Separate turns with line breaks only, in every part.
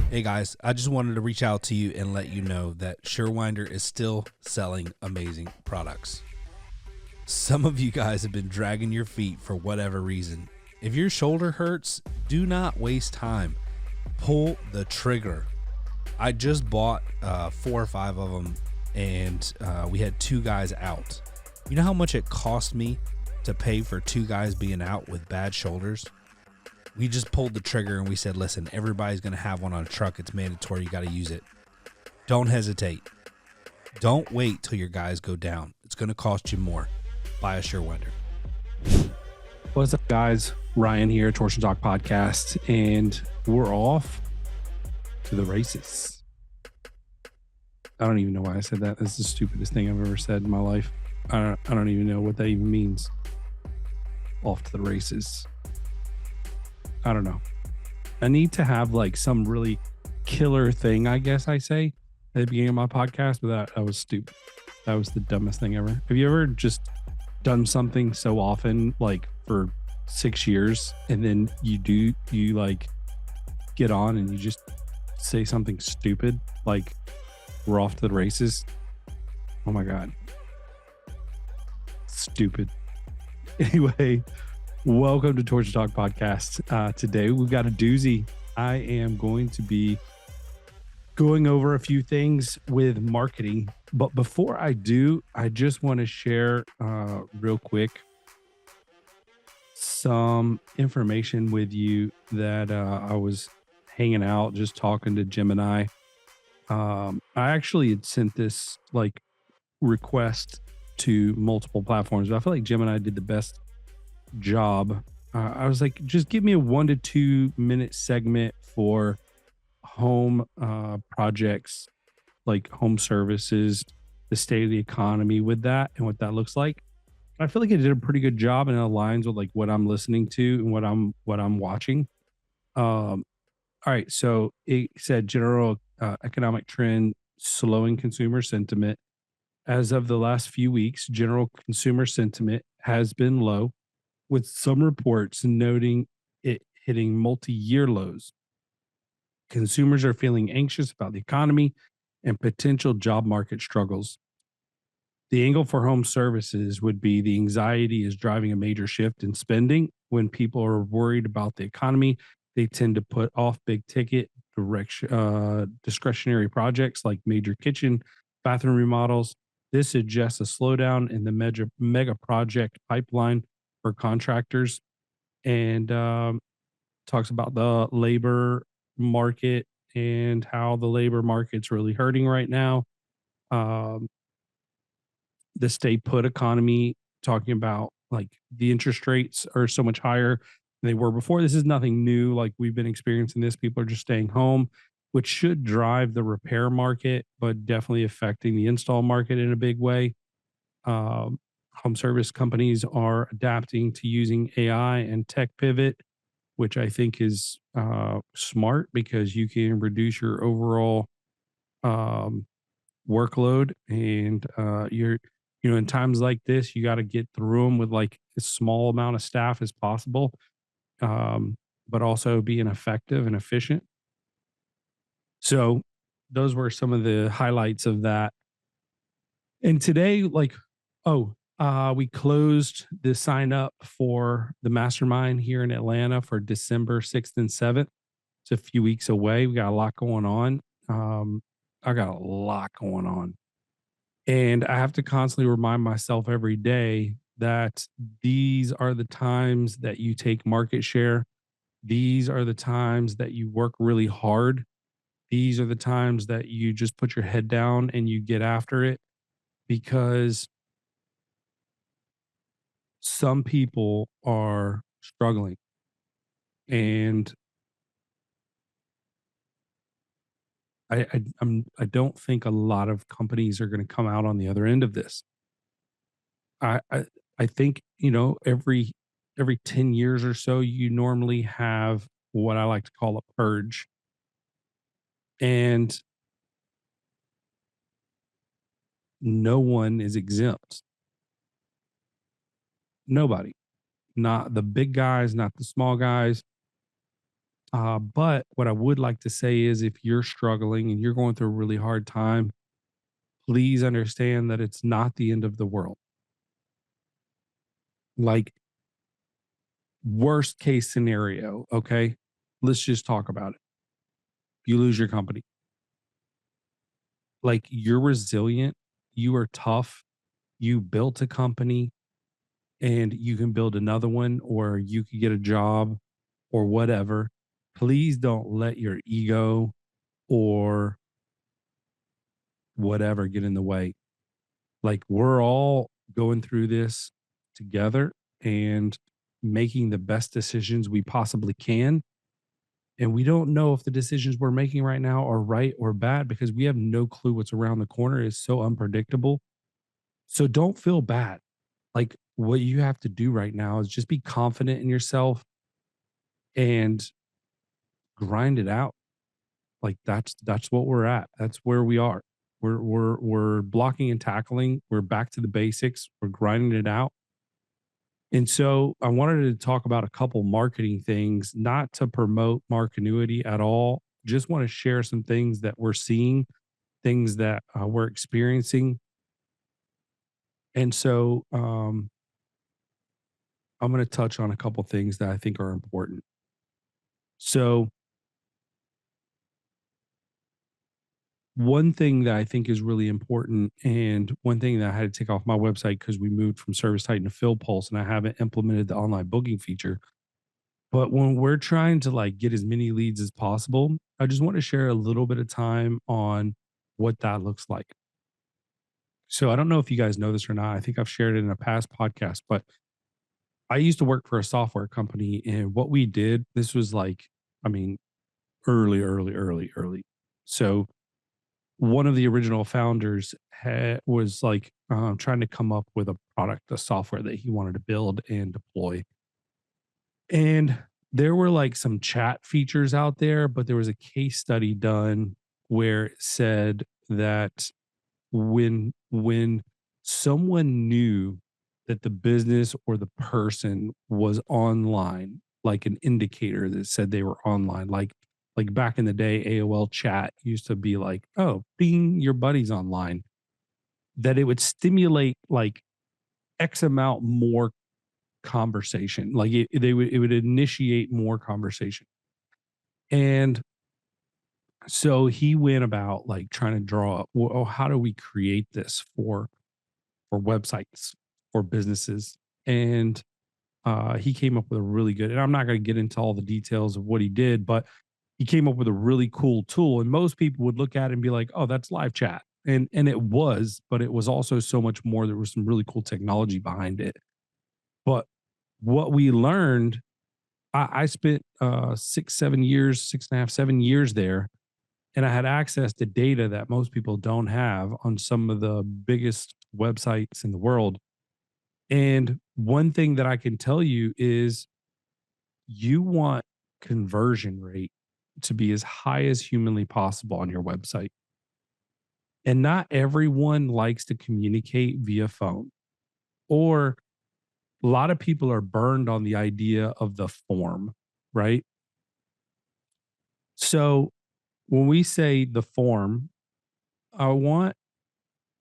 Hey guys, I just wanted to reach out to you and let you know that Surewinder is still selling amazing products. Some of you guys have been dragging your feet for whatever reason. If your shoulder hurts, do not waste time. Pull the trigger. I just bought 4 or 5 of them, and we had 2 guys out. You know how much it cost me to pay for 2 guys being out with bad shoulders? We just pulled the trigger and we said, listen, everybody's going to have one on a truck. It's mandatory. You got to use it. Don't hesitate. Don't wait till your guys go down. It's going to cost you more. Buy a Surewinder.
What's up, guys? Ryan here, Torsion Talk Podcast, and we're off to the races. I don't even know why I said that. That's the stupidest thing I've ever said in my life. I don't even know what that even means. Off to the races. I don't know. I need to have like some really killer thing, I guess I say, at the beginning of my podcast, but that was stupid. That was the dumbest thing ever. Have you ever just done something so often, like for 6 years, and then you like get on and you just say something stupid, like we're off to the races? Oh my God. Stupid. Anyway, welcome to Torsion Talk Podcast. Today we've got a doozy. I am going to be going over a few things with marketing, but before I do, I just want to share real quick some information with you that I was hanging out, just talking to Gemini. I actually had sent this like request to multiple platforms, but I feel like Gemini did the best job. I was like, just give me a 1 to 2 minute segment for home projects, like home services, the state of the economy with that and what that looks like. I feel like it did a pretty good job and it aligns with like what I'm listening to and what I'm watching. All right, so it said general economic trend slowing consumer sentiment. As of the last few weeks, general consumer sentiment has been low, with some reports noting it hitting multi-year lows. Consumers are feeling anxious about the economy and potential job market struggles. The angle for home services would be the anxiety is driving a major shift in spending. When people are worried about the economy, they tend to put off big ticket discretionary projects like major kitchen, bathroom remodels. This suggests a slowdown in the mega project pipeline for contractors, and talks about the labor market and how the labor market's really hurting right now. Um, the stay put economy, talking about like the interest rates are so much higher than they were before. This is nothing new. Like we've been experiencing this. People are just staying home, which should drive the repair market, but definitely affecting the install market in a big way. Home service companies are adapting to using AI and tech pivot, which I think is smart because you can reduce your overall workload, and in times like this, you got to get through them with like as small amount of staff as possible, but also being effective and efficient. So those were some of the highlights of that. And today, we closed the sign up for the mastermind here in Atlanta for December 6th and 7th. It's a few weeks away. We got a lot going on. I got a lot going on. And I have to constantly remind myself every day that these are the times that you take market share. These are the times that you work really hard. These are the times that you just put your head down and you get after it, because some people are struggling, and I don't think a lot of companies are going to come out on the other end of this. I I, I think every 10 years or so you normally have what I like to call a purge, and no one is exempt. Nobody, not the big guys, not the small guys. But what I would like to say is if you're struggling and you're going through a really hard time, please understand that it's not the end of the world. Like, worst case scenario, okay? Let's just talk about it. You lose your company. Like, you're resilient, you are tough, you built a company and you can build another one or you could get a job or whatever. Please don't let your ego or whatever get in the way. Like, we're all going through this together and making the best decisions we possibly can. And we don't know if the decisions we're making right now are right or bad because we have no clue what's around the corner. It's so unpredictable. So don't feel bad. Like, what you have to do right now is just be confident in yourself and grind it out. Like, that's what we're at. That's where we are. We're blocking and tackling. We're back to the basics. We're grinding it out. And so I wanted to talk about a couple marketing things, not to promote Markenuity at all. Just want to share some things that we're seeing, things that we're experiencing. And so I'm going to touch on a couple things that I think are important. So one thing that I think is really important, and one thing that I had to take off my website because we moved from Service Titan to Phil Pulse, and I haven't implemented the online booking feature. But when we're trying to like get as many leads as possible, I just want to share a little bit of time on what that looks like. So I don't know if you guys know this or not. I think I've shared it in a past podcast, but I used to work for a software company, and what we did, this was like, I mean, early. So one of the original founders was like trying to come up with a product, a software that he wanted to build and deploy. And there were like some chat features out there, but there was a case study done where it said that when someone knew that the business or the person was online, like an indicator that said they were online, like back in the day, AOL chat used to be like, oh, being your buddy's online, that it would stimulate like X amount more conversation. Like it would initiate more conversation. And so he went about like trying to draw up, well, oh, how do we create this for websites, for businesses? And he came up with a really good, and I'm not going to get into all the details of what he did, but he came up with a really cool tool. And most people would look at it and be like, oh, that's live chat. And it was, but it was also so much more. There was some really cool technology behind it. But what we learned, I spent 6, 7 years, 6.5, 7 years there, and I had access to data that most people don't have on some of the biggest websites in the world. And one thing that I can tell you is you want conversion rate to be as high as humanly possible on your website. And not everyone likes to communicate via phone, or a lot of people are burned on the idea of the form, right? So when we say the form, I want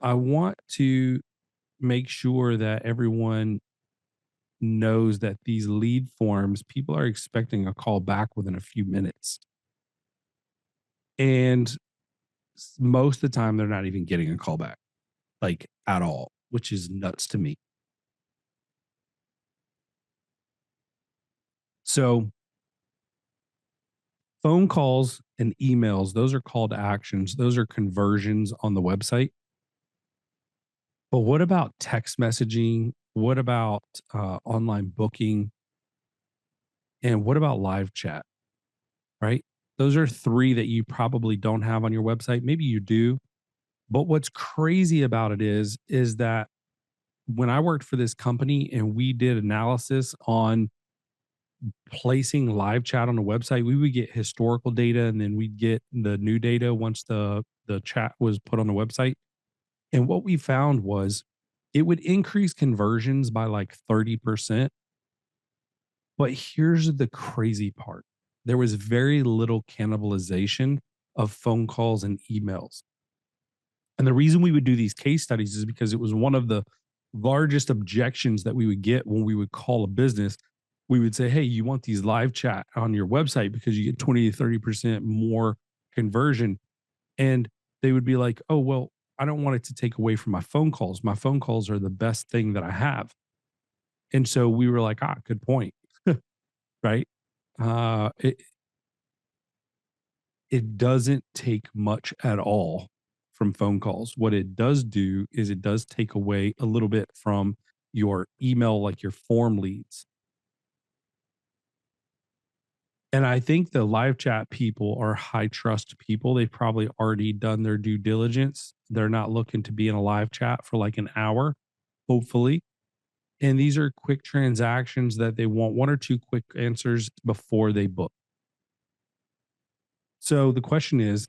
I want to make sure that everyone knows that these lead forms, people are expecting a call back within a few minutes. And most of the time, they're not even getting a call back, like at all, which is nuts to me. So, phone calls and emails, those are call to actions, those are conversions on the website. But what about text messaging? What about online booking? And what about live chat? Right? Those are three that you probably don't have on your website. Maybe you do. But what's crazy about it is that when I worked for this company and we did analysis on placing live chat on a website, we would get historical data and then we'd get the new data once the chat was put on the website. And what we found was it would increase conversions by like 30%. But here's the crazy part. there was very little cannibalization of phone calls and emails. And the reason we would do these case studies is because it was one of the largest objections that we would get when we would call a business. We would say, hey, you want these live chat on your website because you get 20 to 30% more conversion. And they would be like, oh, well, I don't want it to take away from my phone calls. My phone calls are the best thing that I have. And so we were like, good point. Right. It, it doesn't take much at all from phone calls. What it does do is it does take away a little bit from your email, like your form leads. And I think the live chat people are high trust people. They've probably already done their due diligence. They're not looking to be in a live chat for like an hour, hopefully. And these are quick transactions that they want one or two quick answers before they book. So the question is,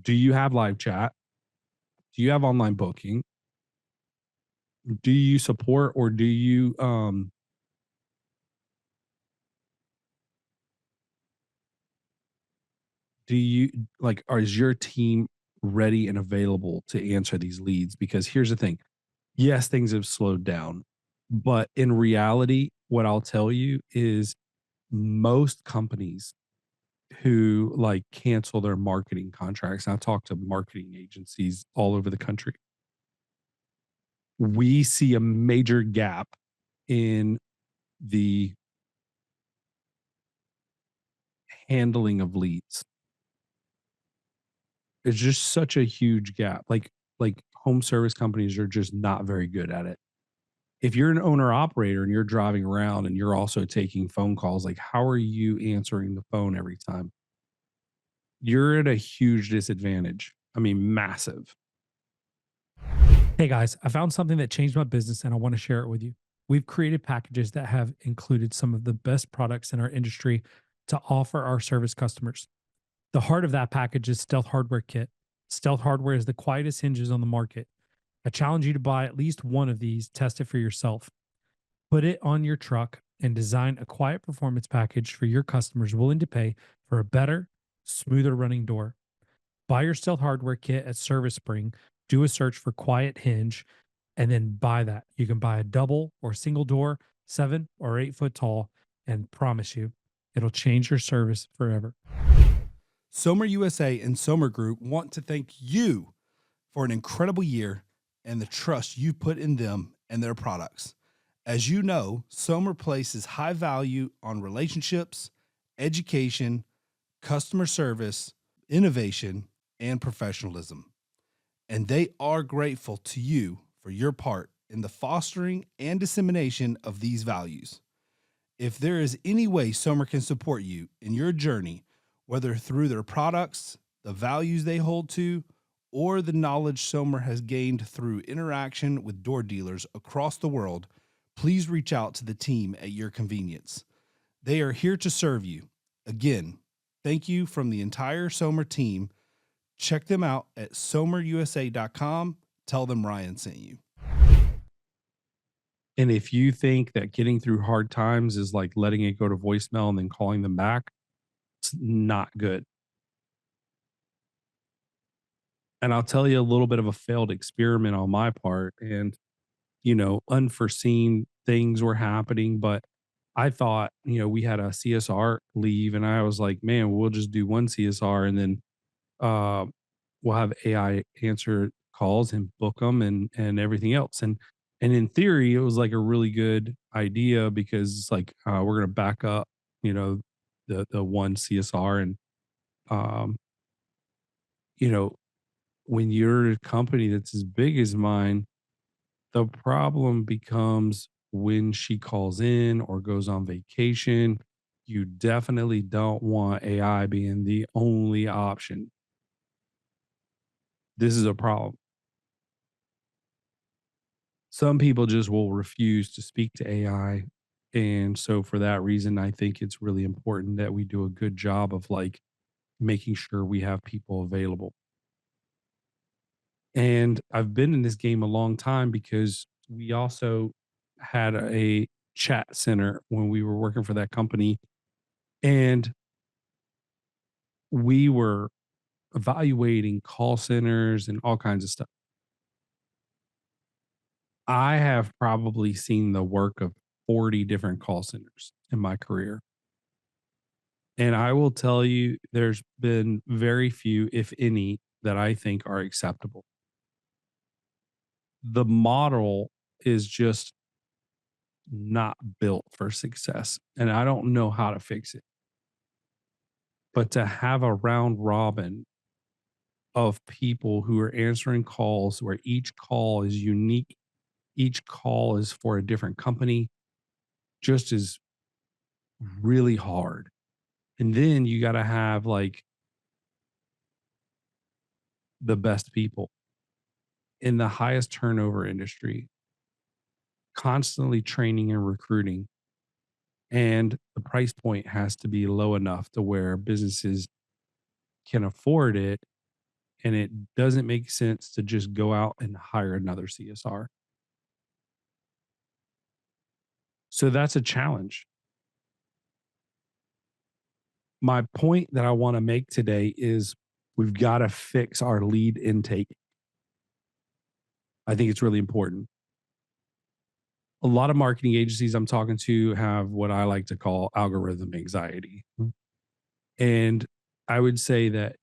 do you have live chat? Do you have online booking? Do you support or do you like is your team ready and available to answer these leads? Because here's the thing. Yes, things have slowed down, but in reality, what I'll tell you is most companies who like cancel their marketing contracts. And I've talked to marketing agencies all over the country. We see a major gap in the handling of leads. It's just such a huge gap. Like home service companies are just not very good at it. If you're an owner operator and you're driving around and you're also taking phone calls, like how are you answering the phone every time? You're at a huge disadvantage. I mean, massive.
Hey guys, I found something that changed my business and I want to share it with you. We've created packages that have included some of the best products in our industry to offer our service customers. The heart of that package is Stealth Hardware Kit. Stealth Hardware is the quietest hinges on the market. I challenge you to buy at least one of these, test it for yourself. Put it on your truck and design a quiet performance package for your customers willing to pay for a better, smoother running door. Buy your Stealth Hardware Kit at Service Spring, do a search for Quiet Hinge, and then buy that. You can buy a double or single door, 7 or 8 foot tall, and promise you it'll change your service forever.
Somer USA and Somer Group want to thank you for an incredible year and the trust you put in them and their products. As you know, Somer places high value on relationships, education, customer service, innovation, and professionalism. And they are grateful to you for your part in the fostering and dissemination of these values. If there is any way Somer can support you in your journey, whether through their products, the values they hold to, or the knowledge Somer has gained through interaction with door dealers across the world, please reach out to the team at your convenience. They are here to serve you. Again, thank you from the entire Somer team. Check them out at somerusa.com. Tell them Ryan sent you.
And if you think that getting through hard times is like letting it go to voicemail and then calling them back, it's not good. And I'll tell you a little bit of a failed experiment on my part. And, unforeseen things were happening, but I thought, we had a CSR leave and I was like, man, we'll just do one CSR and then uh, we'll have AI answer calls and book them and everything else. And in theory, it was like a really good idea because it's like we're going to back up, you know, the one CSR and um, you know, when you're a company that's as big as mine, the problem becomes when she calls in or goes on vacation. You definitely don't want AI being the only option. This is a problem. Some people just will refuse to speak to AI. And so for that reason, I think it's really important that we do a good job of like making sure we have people available. And I've been in this game a long time because we also had a chat center when we were working for that company. And we were evaluating call centers and all kinds of stuff. I have probably seen the work of 40 different call centers in my career. And I will tell you, there's been very few, if any, that I think are acceptable. The model is just not built for success. And I don't know how to fix it. But to have a round robin of people who are answering calls where each call is unique, each call is for a different company, just is really hard. And then you got to have like the best people in the highest turnover industry, constantly training and recruiting. And the price point has to be low enough to where businesses can afford it. And it doesn't make sense to just go out and hire another CSR. So that's a challenge. My point that I want to make today is we've got to fix our lead intake. I think it's really important. A lot of marketing agencies I'm talking to have what I like to call algorithm anxiety. And I would say that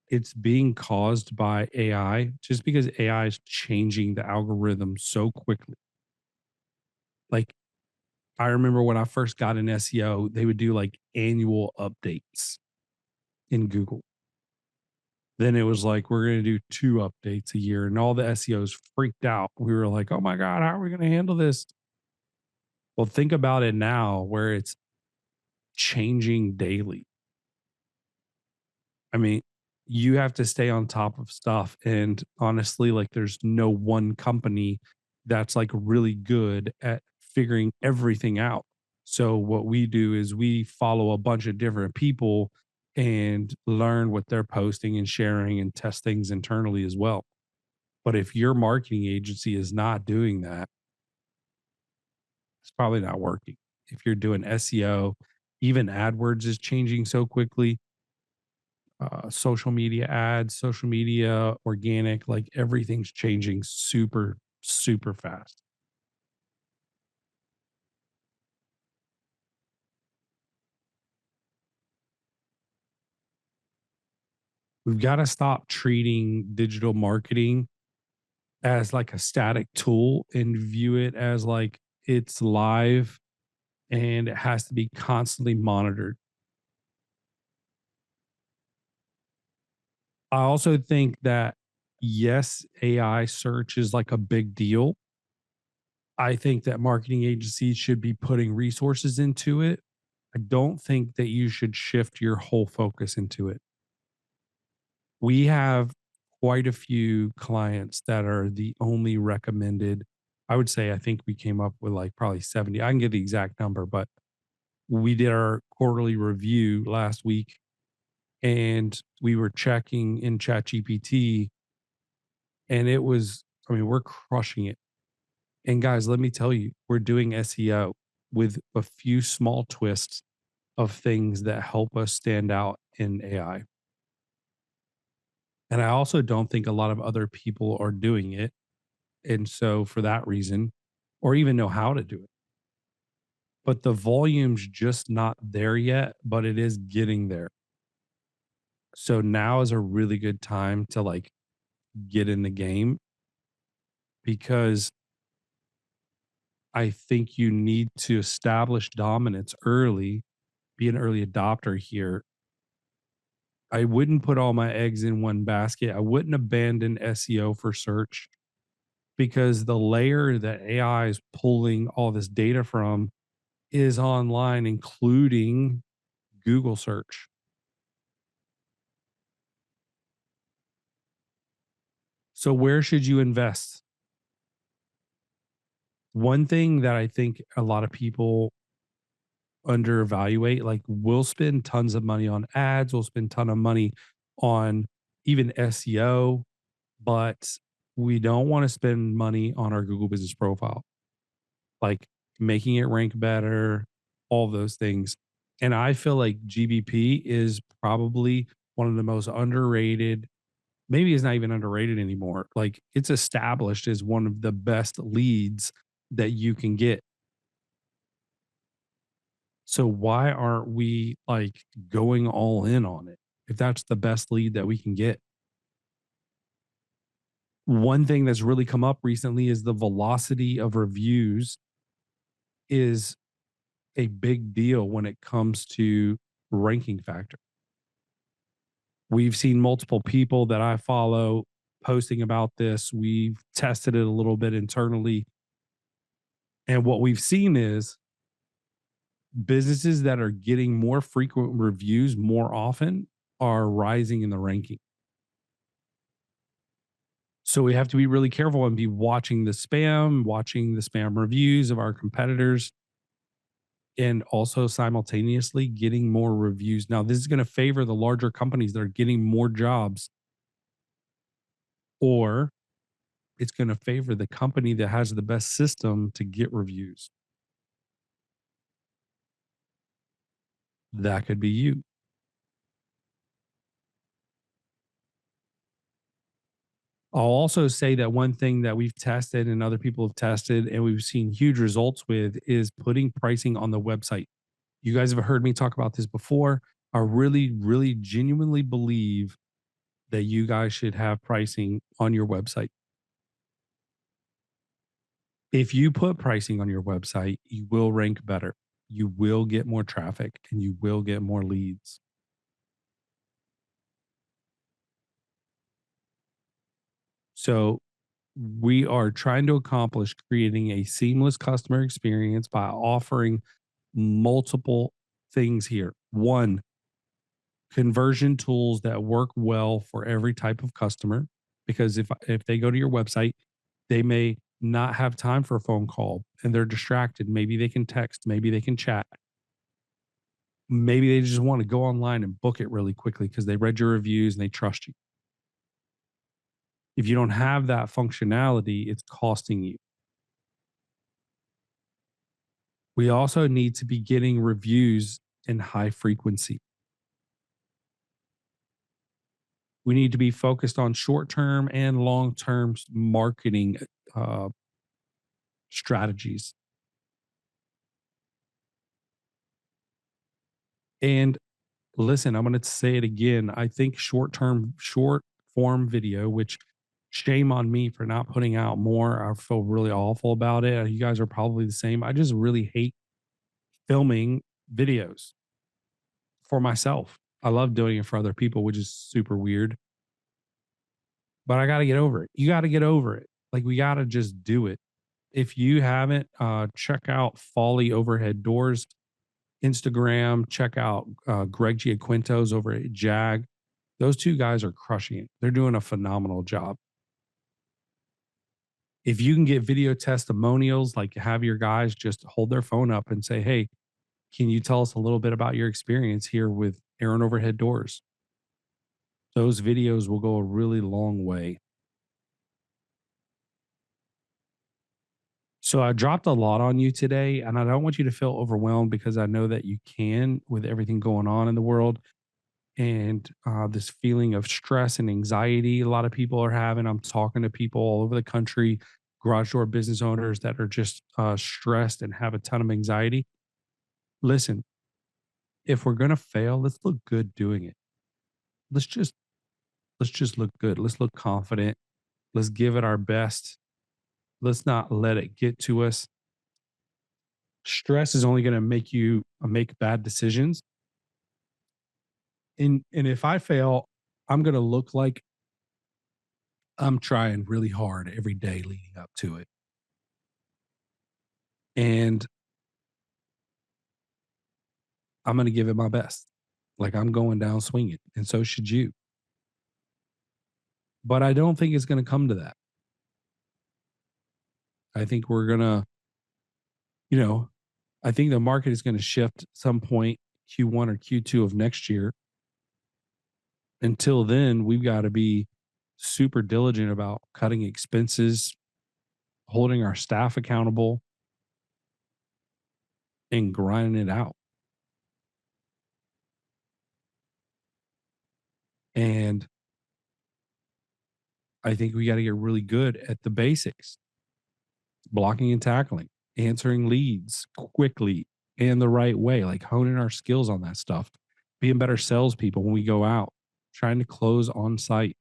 it's being caused by AI just because AI is changing the algorithm so quickly. Like, I remember when I first got in SEO, they would do like annual updates in Google. Then it was like, we're going to do 2 updates a year. And all the SEOs freaked out. We were like, oh my God, how are we going to handle this? Well, think about it now where it's changing daily. I mean, you have to stay on top of stuff. And honestly, like there's no one company that's like really good at figuring everything out. So what we do is we follow a bunch of different people and learn what they're posting and sharing and test things internally as well. But if your marketing agency is not doing that, it's probably not working. If you're doing SEO, even AdWords is changing so quickly. Social media ads, social media, organic, like everything's changing super, super fast. We've got to stop treating digital marketing as like a static tool and view it as like it's live and it has to be constantly monitored. I also think that yes, AI search is like a big deal. I think that marketing agencies should be putting resources into it. I don't think that you should shift your whole focus into it. We have quite a few clients that are the only recommended. I would say, I think we came up with like probably 70. I can get the exact number, but we did our quarterly review last week and we were checking in ChatGPT and it was, I mean, we're crushing it. And guys, let me tell you, we're doing SEO with a few small twists of things that help us stand out in AI. And I also don't think a lot of other people are doing it. And so for that reason, or even know how to do it. But the volume's just not there yet, but it is getting there. So now is a really good time to like get in the game because I think you need to establish dominance early, be an early adopter here. I wouldn't put all my eggs in one basket. I wouldn't abandon SEO for search because the layer that AI is pulling all this data from is online, including Google search. So, where should you invest? One thing that I think a lot of people under evaluate, like we'll spend tons of money on ads, we'll spend ton of money on even SEO, but we don't want to spend money on our Google business profile, like making it rank better, all those things. And I feel like GBP is probably one of the most underrated, maybe it's not even underrated anymore. Like it's established as one of the best leads that you can get. So why aren't we like going all in on it if that's the best lead that we can get? One thing that's really come up recently is the velocity of reviews is a big deal when it comes to ranking factor. We've seen multiple people that I follow posting about this. We've tested it a little bit internally. And what we've seen is businesses that are getting more frequent reviews more often are rising in the ranking. So we have to be really careful and be watching the spam reviews of our competitors, and also simultaneously getting more reviews. Now, this is going to favor the larger companies that are getting more jobs, or it's going to favor the company that has the best system to get reviews. That could be you. I'll also say that one thing that we've tested and other people have tested and we've seen huge results with is putting pricing on the website. You guys have heard me talk about this before. I really, really genuinely believe that you guys should have pricing on your website. If you put pricing on your website, you will rank better. You will get more traffic and you will get more leads. So, we are trying to accomplish creating a seamless customer experience by offering multiple things here. One, conversion tools that work well for every type of customer, because if they go to your website, they may not have time for a phone call and they're distracted. Maybe they can text, maybe they can chat. Maybe they just want to go online and book it really quickly because they read your reviews and they trust you. If you don't have that functionality, it's costing you. We also need to be getting reviews in high frequency. We need to be focused on short term and long term marketing uh, strategies. And listen, I'm going to say it again. I think short form video, which shame on me for not putting out more. I feel really awful about it. You guys are probably the same. I just really hate filming videos for myself. I love doing it for other people, which is super weird. But I got to get over it. You got to get over it. Like we got to just do it. If you haven't, check out Folly Overhead Doors Instagram. Check out Greg Giaquinto's over at Jag. Those two guys are crushing it. They're doing a phenomenal job. If you can get video testimonials, like have your guys just hold their phone up and say, hey, can you tell us a little bit about your experience here with Aaron Overhead Doors? Those videos will go a really long way. So I dropped a lot on you today, and I don't want you to feel overwhelmed because I know that you can with everything going on in the world and this feeling of stress and anxiety a lot of people are having. I'm talking to people all over the country, garage door business owners that are just stressed and have a ton of anxiety. Listen, if we're gonna fail, let's look good doing it. Let's just let's just look good. Let's look confident. Let's give it our best. Let's not let it get to us. Stress is only going to make you make bad decisions. And if I fail, I'm going to look like I'm trying really hard every day leading up to it. And I'm going to give it my best. Like I'm going down swinging. And so should you. But I don't think it's going to come to that. I think we're going to, you know, I think the market is going to shift some point Q1 or Q2 of next year. Until then, we've got to be super diligent about cutting expenses, holding our staff accountable, and grinding it out. And I think we got to get really good at the basics, blocking and tackling, answering leads quickly and the right way, like honing our skills on that stuff, being better salespeople when we go out, trying to close on site.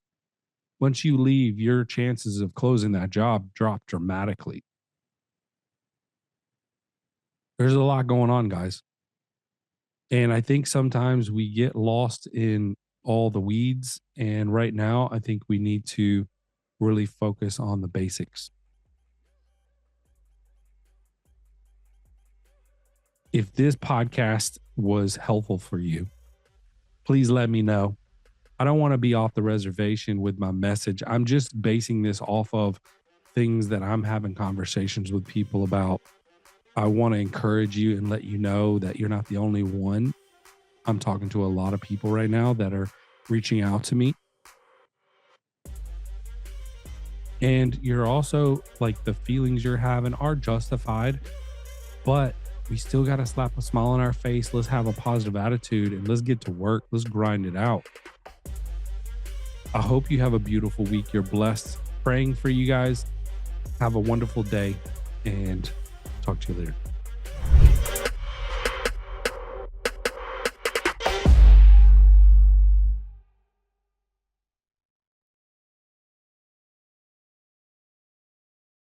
Once you leave, your chances of closing that job drop dramatically. There's a lot going on, guys. And I think sometimes we get lost in all the weeds. And right now, I think we need to really focus on the basics. If this podcast was helpful for you, please let me know. I don't want to be off the reservation with my message. I'm just basing this off of things that I'm having conversations with people about. I want to encourage you and let you know that you're not the only one. I'm talking to a lot of people right now that are reaching out to me. And you're also like, the feelings you're having are justified, but we still got to slap a smile on our face. Let's have a positive attitude and let's get to work. Let's grind it out. I hope you have a beautiful week. You're blessed. Praying for you guys. Have a wonderful day and talk to you later.